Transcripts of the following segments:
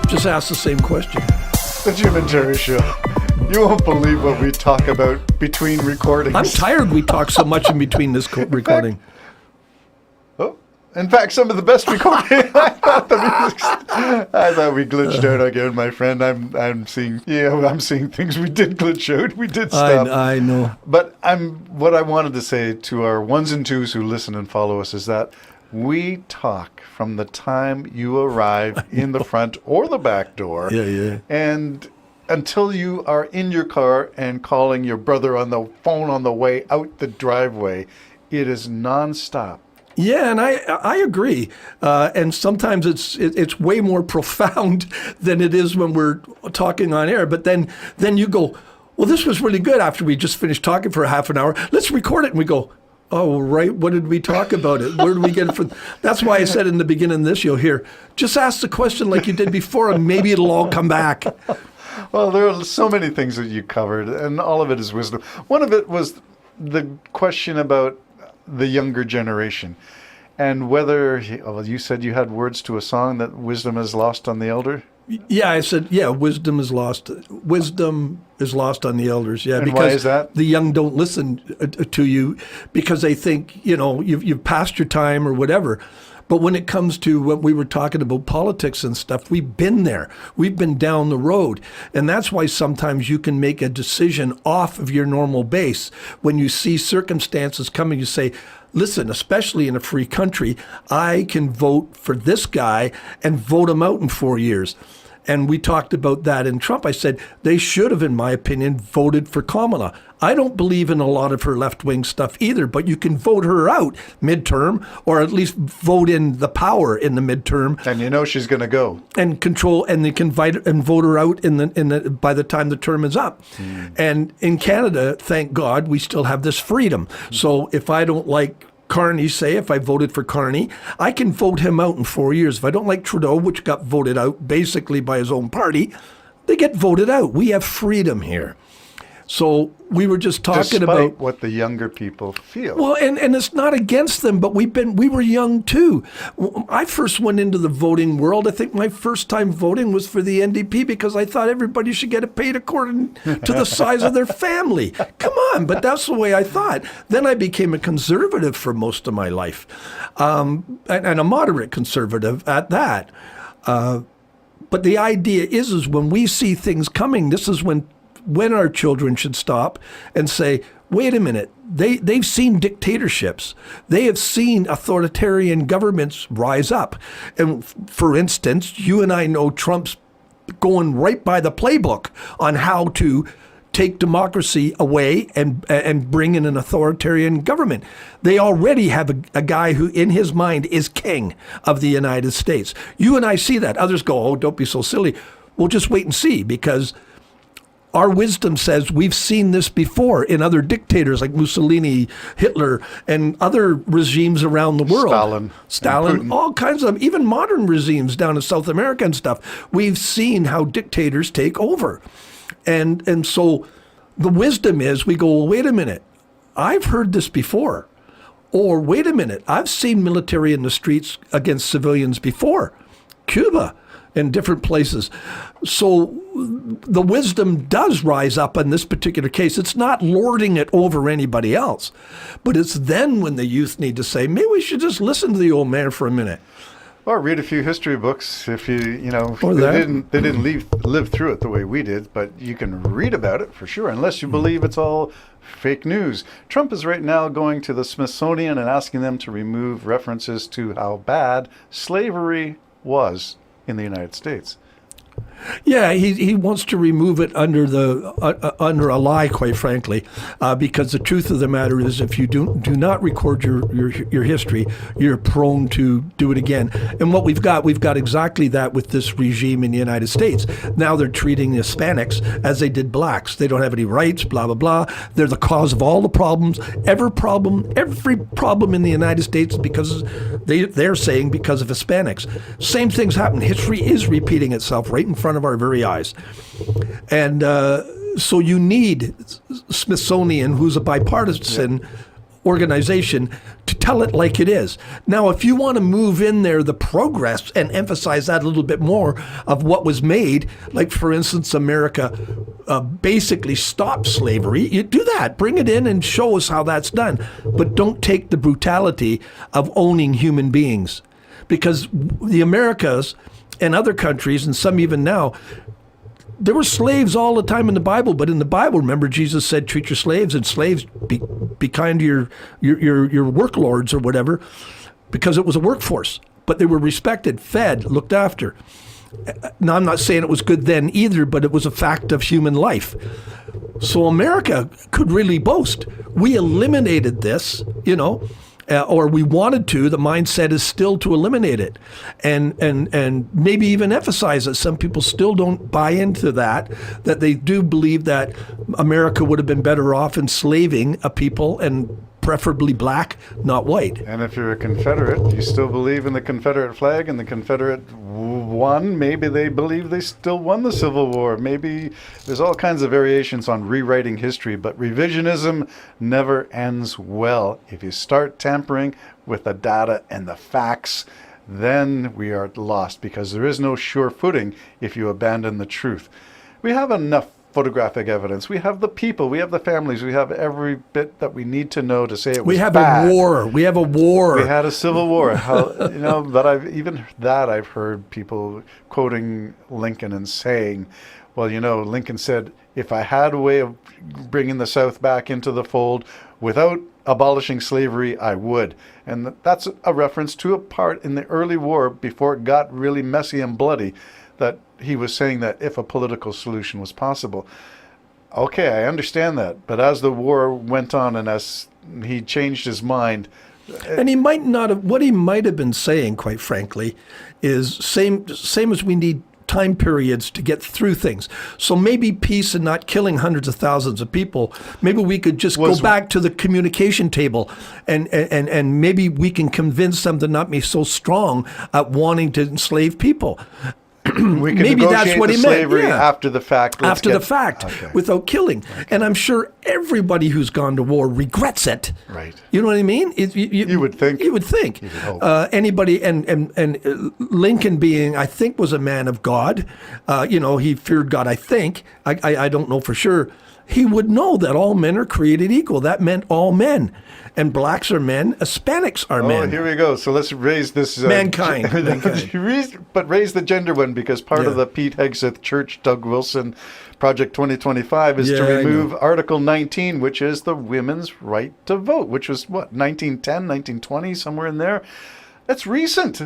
Just ask the same question. The Jim and Jerry Show. You won't believe what we talk about between recordings. I'm tired we talk so much in between this recording. In fact, some of the best recording. I thought we glitched out again, my friend. I'm seeing things we did glitch out. We did stuff. I know. But what I wanted to say to our ones and twos who listen and follow us is that we talk from the time you arrive in the front or the back door. Yeah. And until you are in your car and calling your brother on the phone on the way out the driveway, it is nonstop. Yeah, and I agree. And sometimes it's way more profound than it is when we're talking on air. But then you go, well, this was really good after we just finished talking for a half an hour. Let's record it. And we go, oh, right. What did we talk about it? Where did we get it from? That's why I said in the beginning of this, you'll hear, just ask the question like you did before and maybe it'll all come back. Well, there are so many things that you covered, and all of it is wisdom. One of it was the question about the younger generation and whether, you said you had words to a song that wisdom is lost on the elder. Yeah, I said, wisdom is lost. Wisdom is lost on the elders. Yeah, and because why is that? The young don't listen to you because they think, you've passed your time or whatever. But when it comes to what we were talking about politics and stuff, we've been there. We've been down the road. And that's why sometimes you can make a decision off of your normal base. When you see circumstances coming, you say, listen, especially in a free country, I can vote for this guy and vote him out in 4 years. And we talked about that in Trump. I said they should have, in my opinion, voted for Kamala. I don't believe in a lot of her left-wing stuff either, but you can vote her out midterm or at least vote in the power in the midterm. And she's going to go. And control, and they can vote her out by the time the term is up. And in Canada, thank God, we still have this freedom. So if I don't like Carney, if I voted for Carney, I can vote him out in 4 years. If I don't like Trudeau, which got voted out basically by his own party, they get voted out. We have freedom here. So we were just talking about what the younger people feel. Well, and it's not against them, but we were young too. I first went into the voting world. I think my first time voting was for the NDP because I thought everybody should get it paid according to the size of their family. Come on, but that's the way I thought. Then I became a conservative for most of my life, and a moderate conservative at that. But the idea is when we see things coming, this is when our children should stop and say, wait a minute, they've seen dictatorships. They have seen authoritarian governments rise up. And for instance, you and I know Trump's going right by the playbook on how to take democracy away and bring in an authoritarian government. They already have a guy who in his mind is king of the United States. You and I see that. Others go, oh, don't be so silly. We'll just wait and see because our wisdom says we've seen this before in other dictators like Mussolini, Hitler, and other regimes around the world. Stalin, all kinds of, even modern regimes down in South America and stuff. We've seen how dictators take over. And so the wisdom is we go, well, wait a minute, I've heard this before. Or wait a minute, I've seen military in the streets against civilians before. Cuba and different places. So the wisdom does rise up in this particular case. It's not lording it over anybody else, but it's then when the youth need to say, maybe we should just listen to the old man for a minute. Or read a few history books if they didn't live through it the way we did, but you can read about it for sure, unless you believe it's all fake news. Trump is right now going to the Smithsonian and asking them to remove references to how bad slavery was in the United States. Yeah, he wants to remove it under under a lie, quite frankly, because the truth of the matter is, if you do not record your history, you're prone to do it again. And what we've got exactly that with this regime in the United States. Now they're treating Hispanics as they did blacks. They don't have any rights, blah blah blah. They're the cause of all the problems. Every problem in the United States is because they're saying because of Hispanics. Same things happen. History is repeating itself right in front of our very eyes. And so you need Smithsonian, who's a bipartisan organization to tell it like it is. Now, if you want to move in there the progress and emphasize that a little bit more of what was made, like for instance, America basically stopped slavery, you do that. Bring it in and show us how that's done. But don't take the brutality of owning human beings. Because the Americas and other countries, and some even now, there were slaves all the time in the Bible, but in the Bible, remember, Jesus said, treat your slaves, and slaves, be kind to your worklords or whatever, because it was a workforce. But they were respected, fed, looked after. Now, I'm not saying it was good then either, but it was a fact of human life. So America could really boast. We eliminated this, or we wanted to. The mindset is still to eliminate it, and maybe even emphasize that some people still don't buy into that they do believe that America would have been better off enslaving a people, and preferably black, not white. And if you're a Confederate, you still believe in the Confederate flag and the Confederate won. Maybe they believe they still won the Civil War. Maybe there's all kinds of variations on rewriting history, but revisionism never ends well. If you start tampering with the data and the facts, then we are lost, because there is no sure footing if you abandon the truth. We have enough photographic evidence. We have the people, we have the families, we have every bit that we need to know to say it was We have bad. a war. We have a war. We had a civil war. But I've heard people quoting Lincoln and saying, well, Lincoln said, if I had a way of bringing the South back into the fold without abolishing slavery, I would. And that's a reference to a part in the early war before it got really messy and bloody, that he was saying that if a political solution was possible. Okay, I understand that. But as the war went on and as he changed his mind. And he might not have, what he might have been saying, quite frankly, is same as we need time periods to get through things. So maybe peace and not killing hundreds of thousands of people, maybe we could just go back to the communication table and maybe we can convince them to not be so strong at wanting to enslave people. We can maybe that's what he meant. Slavery after the fact. Okay. Without killing. Okay. And I'm sure everybody who's gone to war regrets it. Right. You know what I mean? You would think. You would think. You would hope. Anybody, and Lincoln being, I think, was a man of God. He feared God, I think. I don't know for sure. He would know that all men are created equal. That meant all men. And blacks are men, Hispanics are men. Oh, here we go. So let's raise this... Mankind. But raise the gender one, because part of the Pete Hegseth Church, Doug Wilson Project 2025 is to remove Article 19, which is the women's right to vote, which was, 1910, 1920, somewhere in there. That's recent.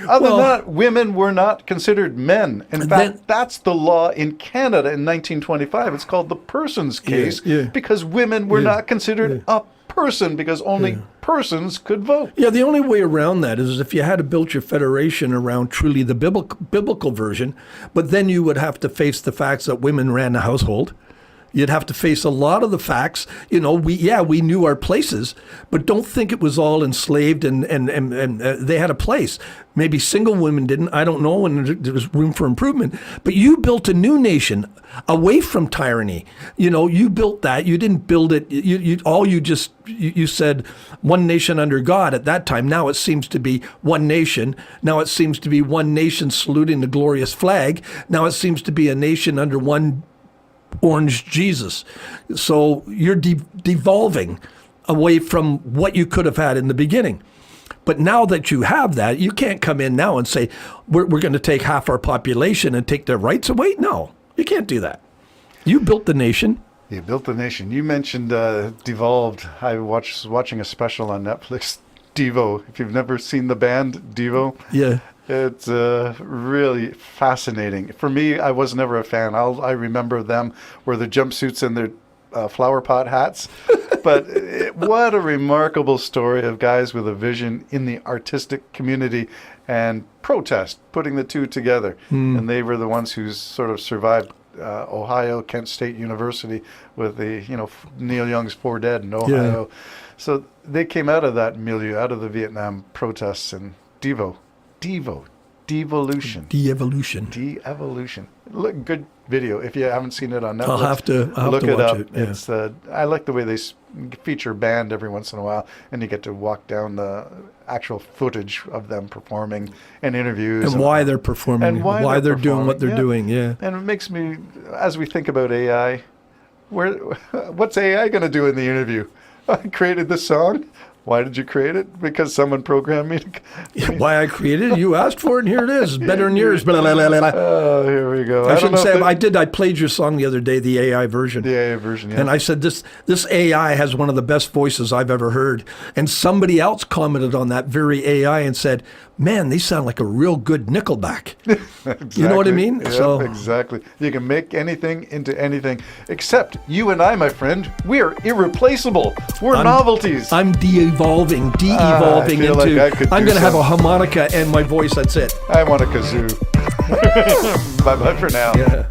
Other than that, women were not considered men. In fact, that's the law in Canada in 1925. It's called the Persons Case, because women were not considered a person, because only persons could vote. Yeah, the only way around that is if you had to build your federation around truly the biblical version, but then you would have to face the facts that women ran the household. You'd have to face a lot of the facts. We knew our places, but don't think it was all enslaved and they had a place. Maybe single women didn't. I don't know, and there was room for improvement. But you built a new nation away from tyranny. You built that. You didn't build it. You said one nation under God at that time. Now it seems to be one nation. Now it seems to be one nation saluting the glorious flag. Now it seems to be a nation under one orange Jesus. So you're devolving away from what you could have had in the beginning. But now that you have that, you can't come in now and say, we're going to take half our population and take their rights away. No, you can't do that. You built the nation. You built the nation. You mentioned devolved. I was watching a special on Netflix, Devo. If you've never seen the band Devo. Yeah. It's really fascinating. For me, I was never a fan. I remember them wear the jumpsuits and their flower pot hats. But what a remarkable story of guys with a vision in the artistic community and protest, putting the two together. And they were the ones who sort of survived Ohio, Kent State University with Neil Young's 4 Dead in Ohio. Yeah. So they came out of that milieu, out of the Vietnam protests, and Devo, Devolution. De-evolution. De-evolution. Look, good video. If you haven't seen it on Netflix, I'll have to look it watch up. it. Yeah. It's I like the way they feature band every once in a while, and you get to walk down the actual footage of them performing and interviews And why they're performing, and why they're doing what they're performing. doing. Yeah. And it makes me, as we think about AI, what's AI going to do in the interview? I created this song. Why did you create it? Because someone programmed me to. Why I created it? You asked for it, and here it is. Better than yours. Blah, blah, blah, blah. Oh, here we go. I shouldn't say. if I did. I played your song the other day, the AI version. the AI version, yeah. And I said, this AI has one of the best voices I've ever heard. And somebody else commented on that very AI and said, man, these sound like a real good Nickelback. Exactly. You know what I mean? Yep, So exactly. You can make anything into anything, except you and I, my friend, we are irreplaceable. We're novelties. I'm de-evolving I feel like into, I could I'm do going to have a some- harmonica and my voice, that's it. I want a kazoo. Bye-bye for now. Yeah.